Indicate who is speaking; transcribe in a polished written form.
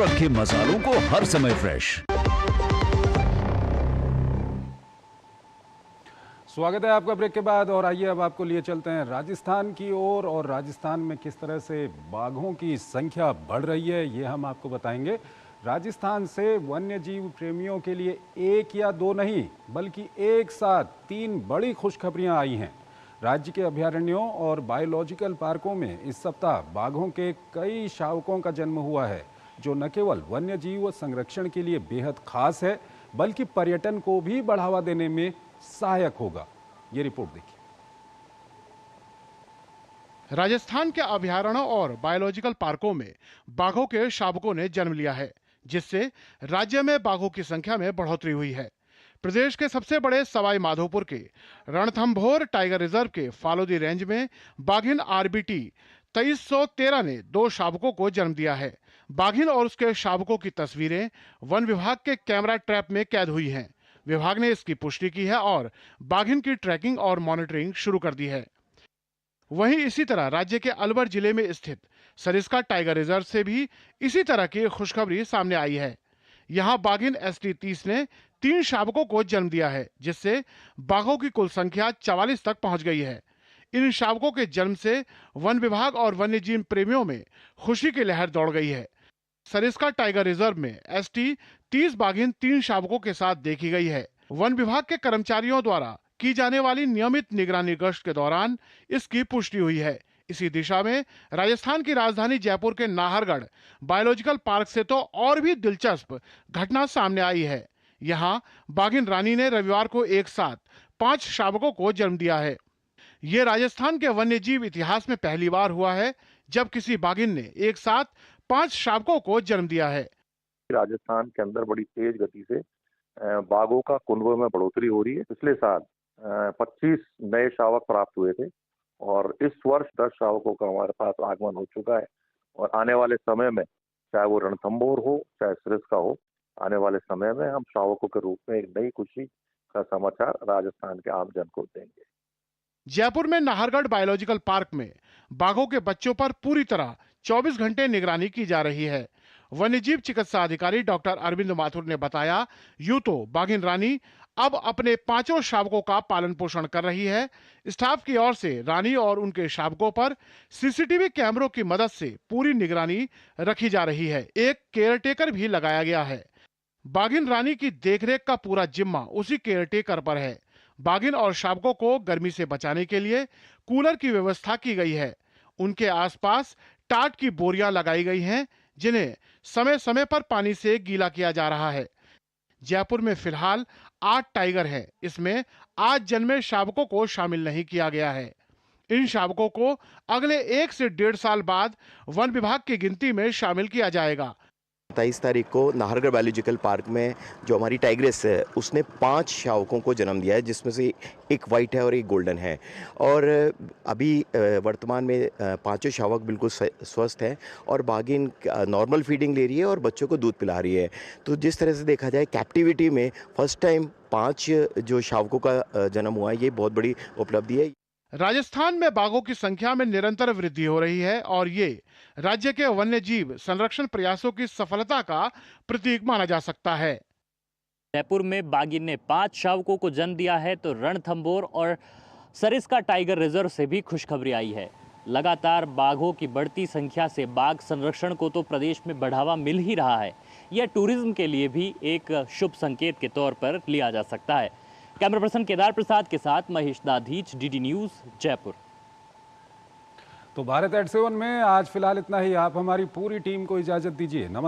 Speaker 1: और रखे मसालों को हर समय फ्रेश।
Speaker 2: स्वागत है आपका ब्रेक के बाद। और आइए अब आपको लिए चलते हैं राजस्थान की ओर। और राजस्थान में किस तरह से बाघों की संख्या बढ़ रही है ये हम आपको बताएंगे। राजस्थान से वन्य जीव प्रेमियों के लिए एक या दो नहीं बल्कि एक साथ तीन बड़ी खुशखबरियां आई हैं। राज्य के अभयारण्यों और बायोलॉजिकल पार्कों में इस सप्ताह बाघों के कई शावकों का जन्म हुआ है, जो न केवल वन्य जीव संरक्षण के लिए बेहद खास है बल्कि पर्यटन को भी बढ़ावा देने में सहायक होगा। ये रिपोर्ट देखिए।
Speaker 3: राजस्थान के अभयारण्यों और बायोलॉजिकल पार्कों में बाघों के शावकों ने जन्म लिया है, जिससे राज्य में बाघों की संख्या में बढ़ोतरी हुई है। प्रदेश के सबसे बड़े सवाई माधोपुर के रणथंभौर टाइगर रिजर्व के फालोदी रेंज में बाघिन आरबीटी 2313 ने 2 शावकों को जन्म दिया है। बाघिन और उसके शावकों की तस्वीरें वन विभाग के कैमरा ट्रैप में कैद हुई हैं। विभाग ने इसकी पुष्टि की है और बाघिन की ट्रैकिंग और मॉनिटरिंग शुरू कर दी है। वहीं इसी तरह राज्य के अलवर जिले में स्थित सरिस्का टाइगर रिजर्व से भी इसी तरह की खुशखबरी सामने आई है। यहां बाघिन ST30 ने 3 शावकों को जन्म दिया है, जिससे बाघों की कुल संख्या 44 तक पहुंच गई है। इन शावकों के जन्म से वन विभाग और वन्यजीव प्रेमियों में खुशी की लहर दौड़ गई है। सरिस्का टाइगर रिजर्व में ST30 बाघिन 3 शावकों के साथ देखी गई है। वन विभाग के कर्मचारियों द्वारा की जाने वाली नियमित निगरानी गश्त के दौरान इसकी पुष्टि हुई है। इसी दिशा में राजस्थान की राजधानी जयपुर के नाहरगढ़ बायोलॉजिकल पार्क से तो और भी दिलचस्प घटना सामने आई है। यहां बाघिन रानी ने रविवार को एक साथ 5 शावकों को जन्म दिया है। ये राजस्थान के वन्यजीव इतिहास में पहली बार हुआ है जब किसी बाघिन ने एक साथ 5 शावकों को जन्म दिया है।
Speaker 4: राजस्थान के अंदर बड़ी तेज गति से बाघों का कुनबे में बढ़ोतरी हो रही है। पिछले साल 25 नए शावक प्राप्त हुए थे और इस वर्ष 10 शावकों का हमारे पास आगमन हो चुका है। और आने वाले समय में चाहे वो रणथंभौर हो चाहे सरिस्का हो, आने वाले समय में हम शावकों के रूप में एक नई खुशी का समाचार राजस्थान के आम जन को देंगे।
Speaker 3: जयपुर में नाहरगढ़ बायोलॉजिकल पार्क में बाघों के बच्चों पर पूरी तरह 24 घंटे निगरानी की जा रही है। वन्यजीव चिकित्सा अधिकारी डॉक्टर अरविंद माथुर ने बताया, यूं तो बाघिन रानी अब अपने 5 शावकों का पालन पोषण कर रही है। स्टाफ की ओर से रानी और उनके शावकों पर CCTV कैमरों की मदद से पूरी निगरानी रखी जा रही है। एक केयरटेकर भी लगाया गया है। बाघिन रानी की देखरेख का पूरा जिम्मा उसी केयरटेकर पर है। बाघिन और शावकों को गर्मी से बचाने के लिए कूलर की व्यवस्था की गई है। उनके आसपास टाट की बोरियां लगाई गई हैं, जिन्हें समय समय पर पानी से गीला किया जा रहा है। जयपुर में फिलहाल 8 टाइगर हैं। इसमें आज जन्मे शावकों को शामिल नहीं किया गया है। इन शावकों को अगले 1 से 1.5 साल बाद वन विभाग की गिनती में शामिल किया जाएगा।
Speaker 5: 27 तारीख को नाहरगढ़ बायोलॉजिकल पार्क में जो हमारी टाइग्रेस है उसने 5 शावकों को जन्म दिया है, जिसमें से एक वाइट है और एक गोल्डन है। और अभी वर्तमान में 5 शावक बिल्कुल स्वस्थ हैं और बाघिन नॉर्मल फीडिंग ले रही है और बच्चों को दूध पिला रही है। तो जिस तरह से देखा जाए कैप्टिविटी में फर्स्ट टाइम 5 जो शावकों का जन्म हुआ है, ये बहुत बड़ी उपलब्धि है।
Speaker 3: राजस्थान में बाघों की संख्या में निरंतर वृद्धि हो रही है और ये राज्य के वन्यजीव संरक्षण प्रयासों की सफलता का प्रतीक माना जा सकता है।
Speaker 6: जयपुर में बाघिन ने 5 शावकों को जन्म दिया है तो रणथंभौर और सरिस्का टाइगर रिजर्व से भी खुशखबरी आई है। लगातार बाघों की बढ़ती संख्या से बाघ संरक्षण को तो प्रदेश में बढ़ावा मिल ही रहा है। यह टूरिज्म के लिए भी एक शुभ संकेत के तौर पर लिया जा सकता है। कैमरा पर्सन केदार प्रसाद के साथ महेश दाधीच, DD न्यूज़, जयपुर।
Speaker 2: तो भारत@7 में आज फिलहाल इतना ही। आप हमारी पूरी टीम को इजाजत दीजिए। नमस्कार।